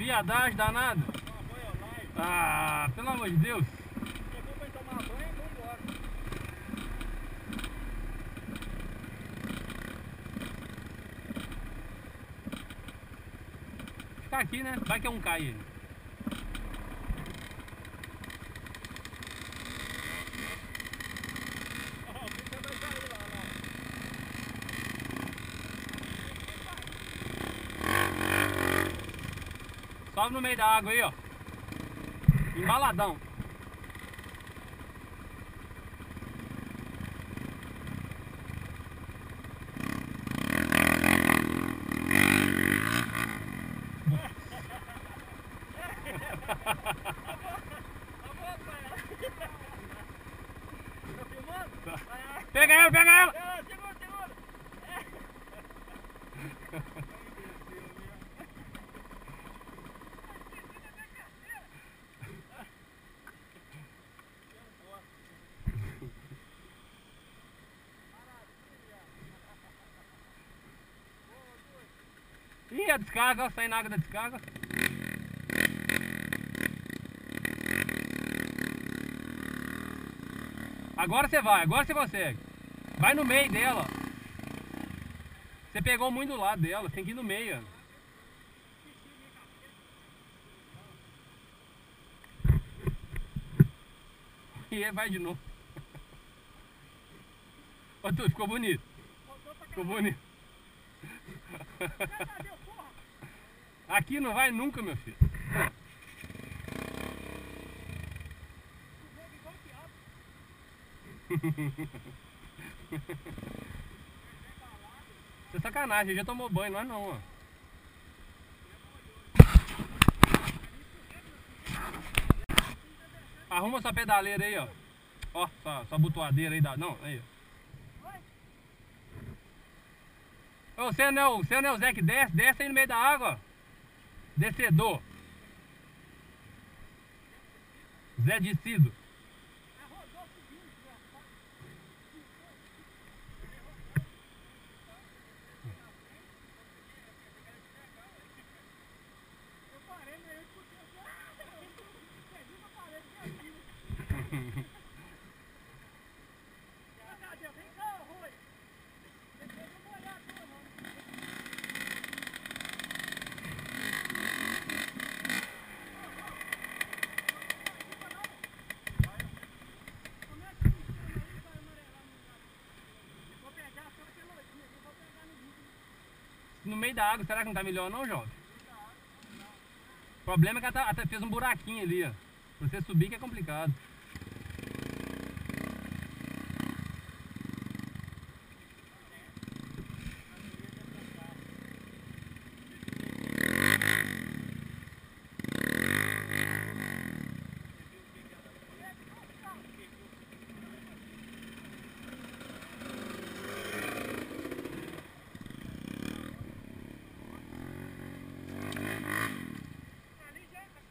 Viadagem danada. Ah, pelo amor de Deus. Ficar aqui, né? Vai que é um cai aí. Sobe no meio da água aí, ó. Embaladão. Pega ela, pega ela! Ih, a descarga, ó, saindo água da descarga. Agora você consegue. Vai no meio dela. Você pegou muito do lado dela, tem que ir no meio. E aí vai de novo. Ó, tu, ficou bonito. Ficou bonito. Aqui não vai nunca, meu filho. Isso é sacanagem, já tomou banho, nós não, ó. Arruma sua pedaleira aí, ó. Ó, sua butoadeira aí, não, aí, ó. Ô, você não é o Zé que desce aí no meio da água, ó. Descedor. Zé Descido. No meio da água, será que não tá melhor não, jovem? O problema é que ela até fez um buraquinho ali, ó. Pra você subir que é complicado.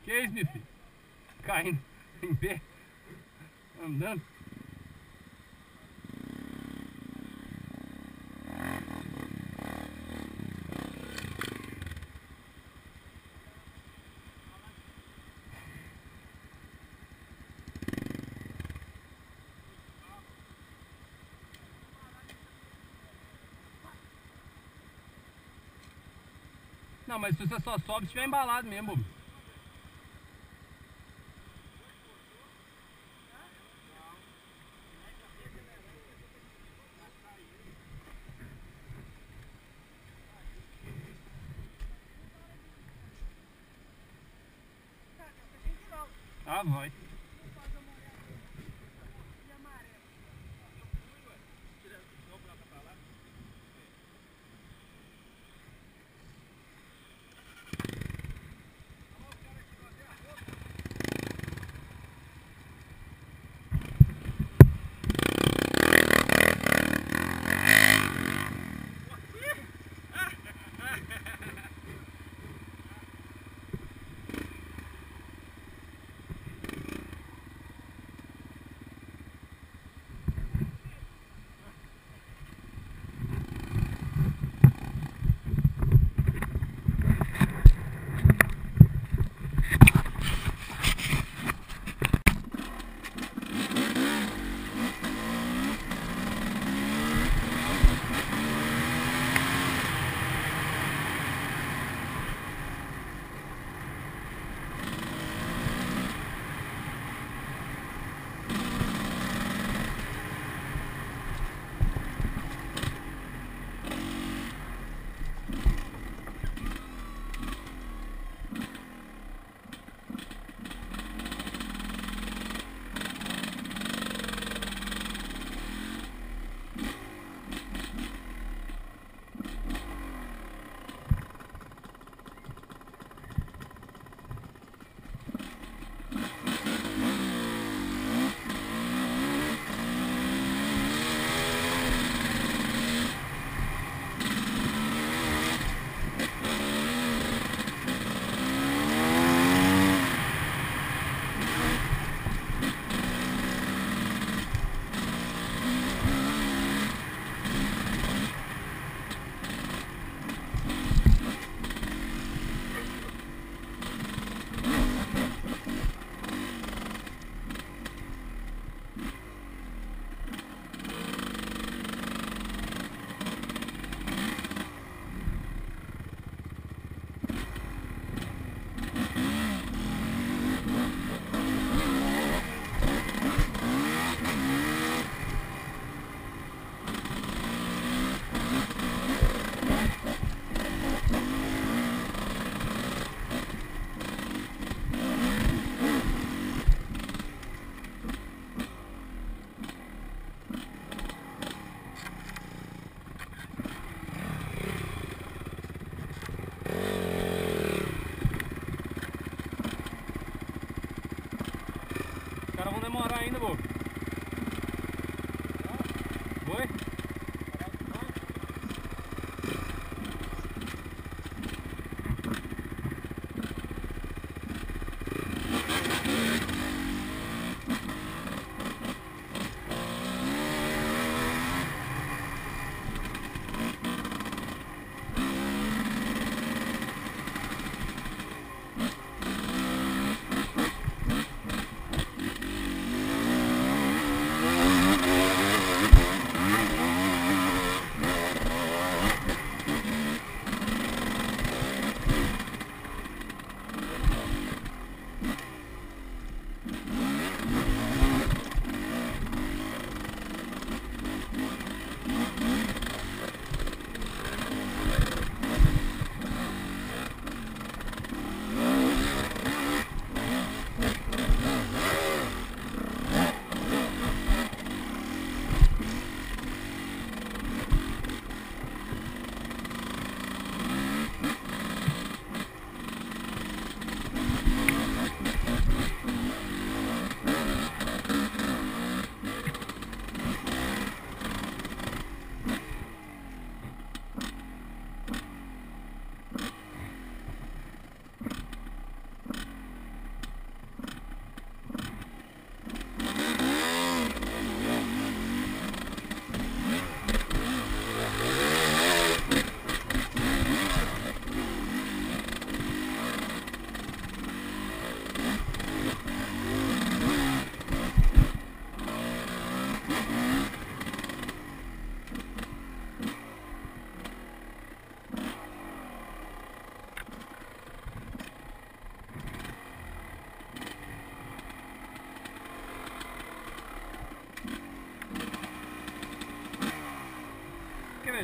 Que é isso, meu filho? Caindo em pé, andando. Não, mas se você só sobe se estiver embalado mesmo, bobo. Ah, vai.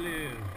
Beleza.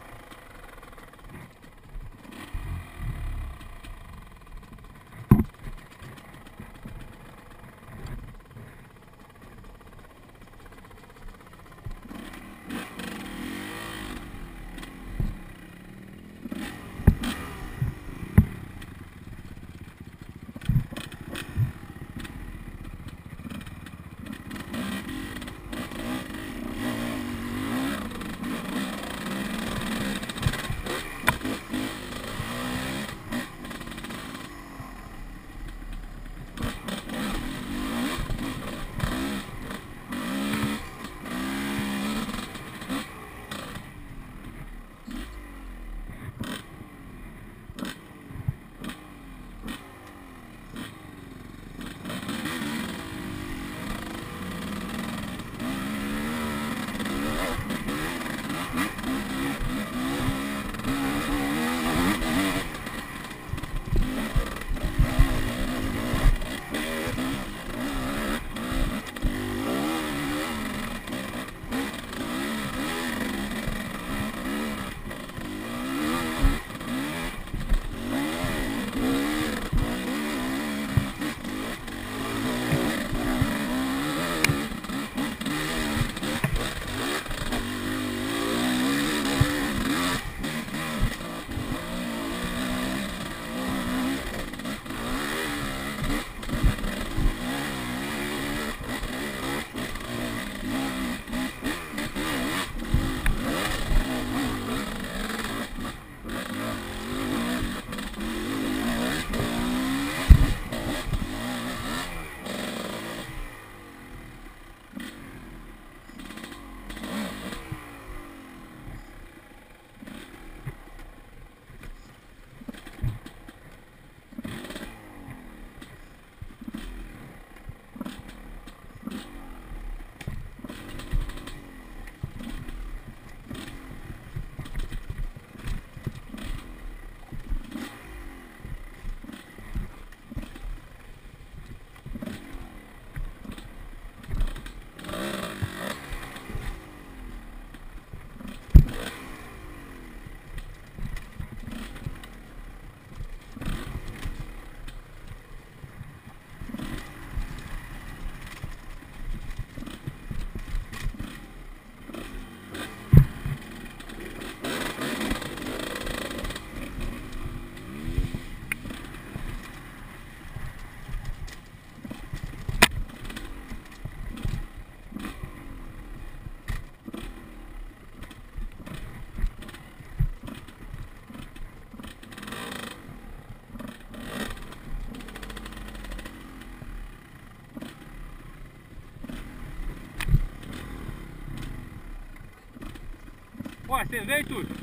Ó, você veio, Tuxo?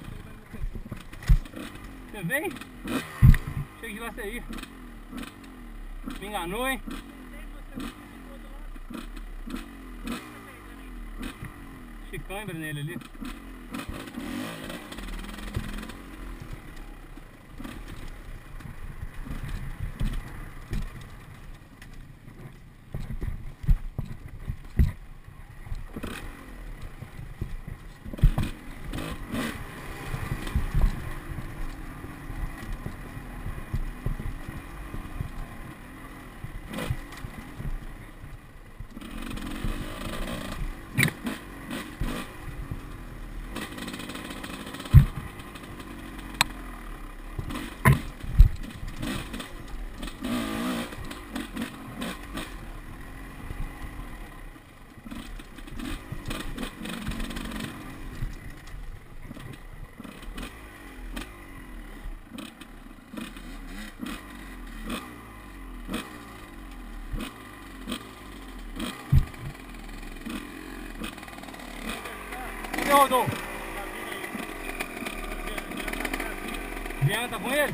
Você veio? Chega de lá você ir. Me enganou, hein? Chicâmbra nele ali. Cadê o Rodolfo? Jean tá com ele?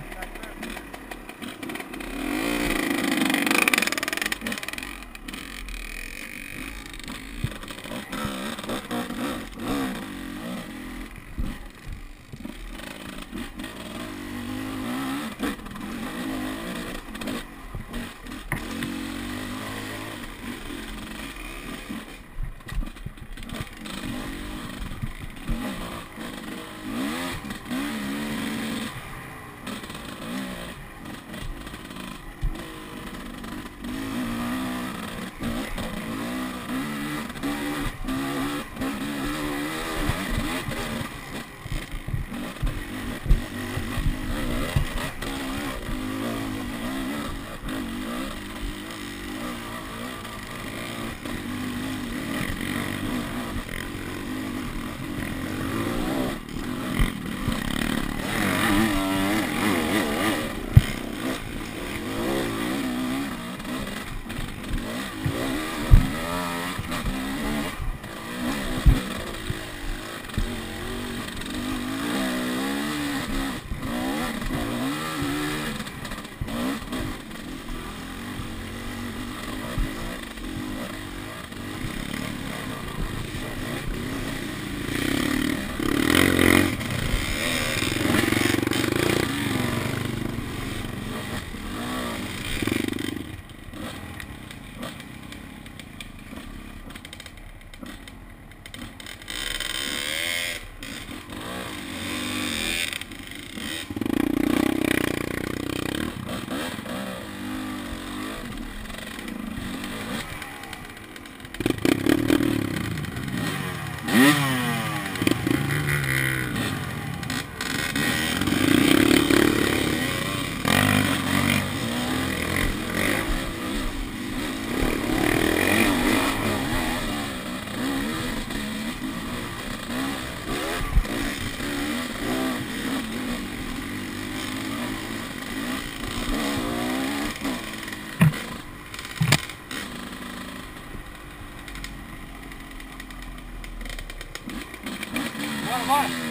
Vambora!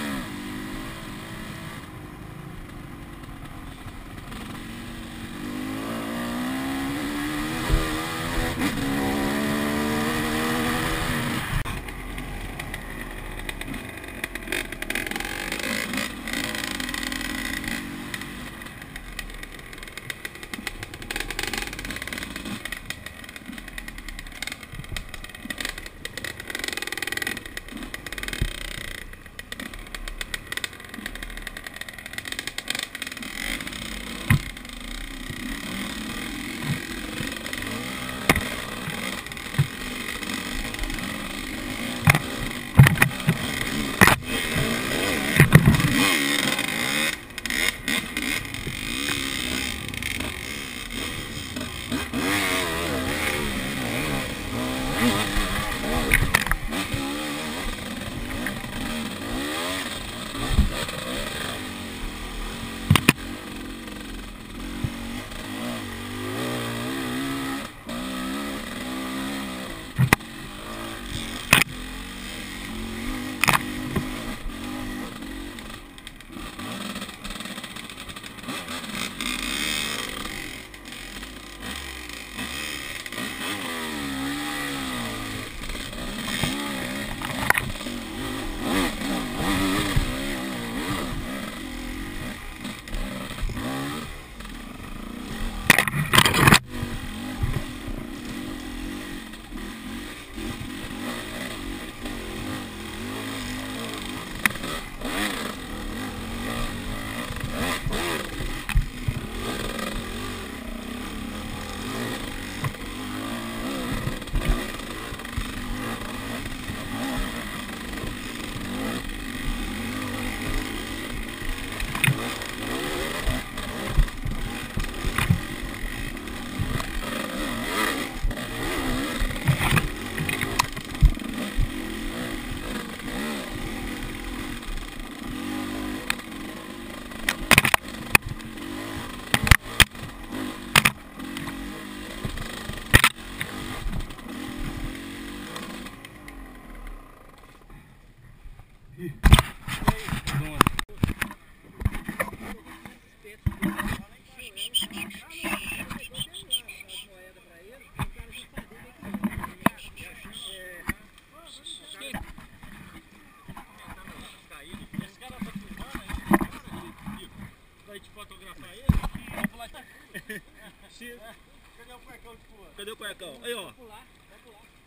Cadê o cuecão? Aí, ó. Vai pular.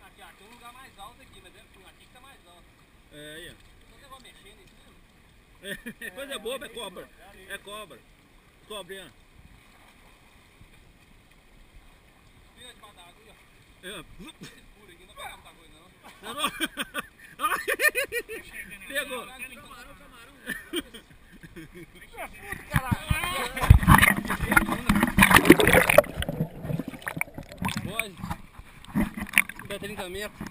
Aqui, ó, tem um lugar mais alto aqui, mas aqui que tá mais alto. É, aí, ó. Você vai mexer nisso? É, coisa boba, é cobra. É cobra. Cobrinha. Vira debaixo da água aí, ó. É. Pura aqui, não vai muita coisa, não. Não. Pegou. Pode. Até 30 metros.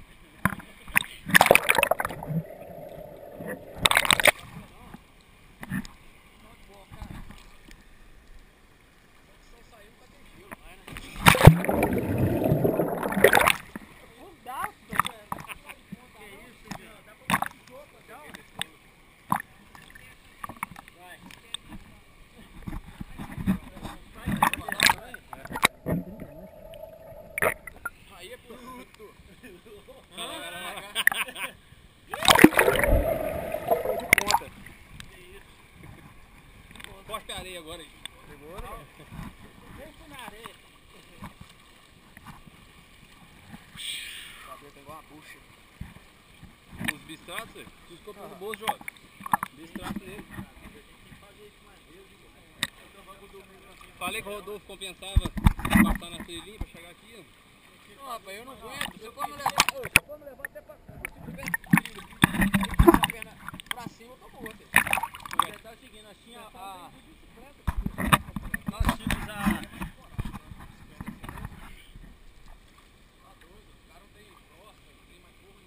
Corta a areia agora aí. Deixa na areia. Tem igual uma bucha. Os bistratos, tu escutou no bolso, Jorge. Bistrato dele. Falei que o Rodolfo compensava passar na trilhinha pra chegar aqui, ó. Não, rapaz, eu não aguento. Você pode me levar até pra... Se tiver trilho com a perna pra cima, eu tô morto. Você tá seguindo, nós tínhamos a... Nós tínhamos a...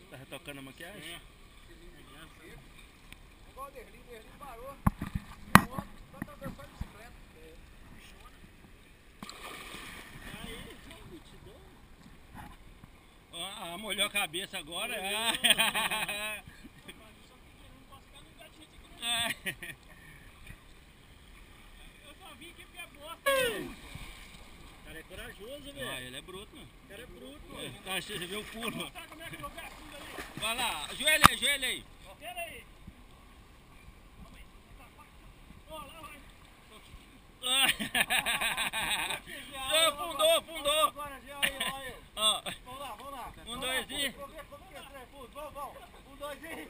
Tá retocando a maquiagem? Igual o Derlin parou. Só tá andando só de bicicleta. Ah, molhou a cabeça agora. Eu só vim aqui porque é bosta. O cara é corajoso, velho. Ah, ele é bruto, mano. O cara é bruto, É, mano. tá, você viu o pulo. Sabe como é que eu vou ver a fundo ali? Vai lá, ajoelha aí, ajoelha aí. Pera aí. Ó, lá vai. Fundou, fundou. Agora, já aí, olha. Ó, Vamos lá. um, dois e... Vamos ver como que é três, vamos. Um, dois e...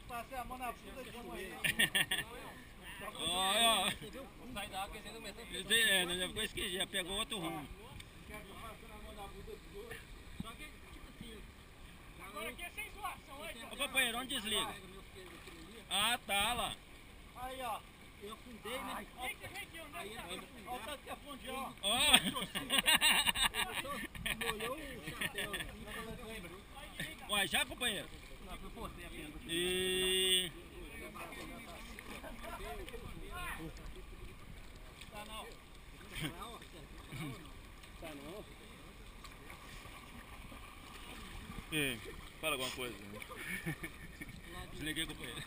Passei a mão na bunda de morrer. Ó, ó. Sai da água, você não meteu. É, não, já ficou esquisito, já pegou outro rumo. Agora aqui é sem zoação, aí. Ô companheiro, onde desliga? Ah, tá lá. Aí, ó. Eu afundei, né? Vem aqui, onde é que tá? Olha o tanto que afundei, ó. Ó. Molhou o chapéu. Ué, já companheiro? Não, foi você apenas. E... Tá não. Tá não. Fala alguma coisa. Desliguei, companheiro.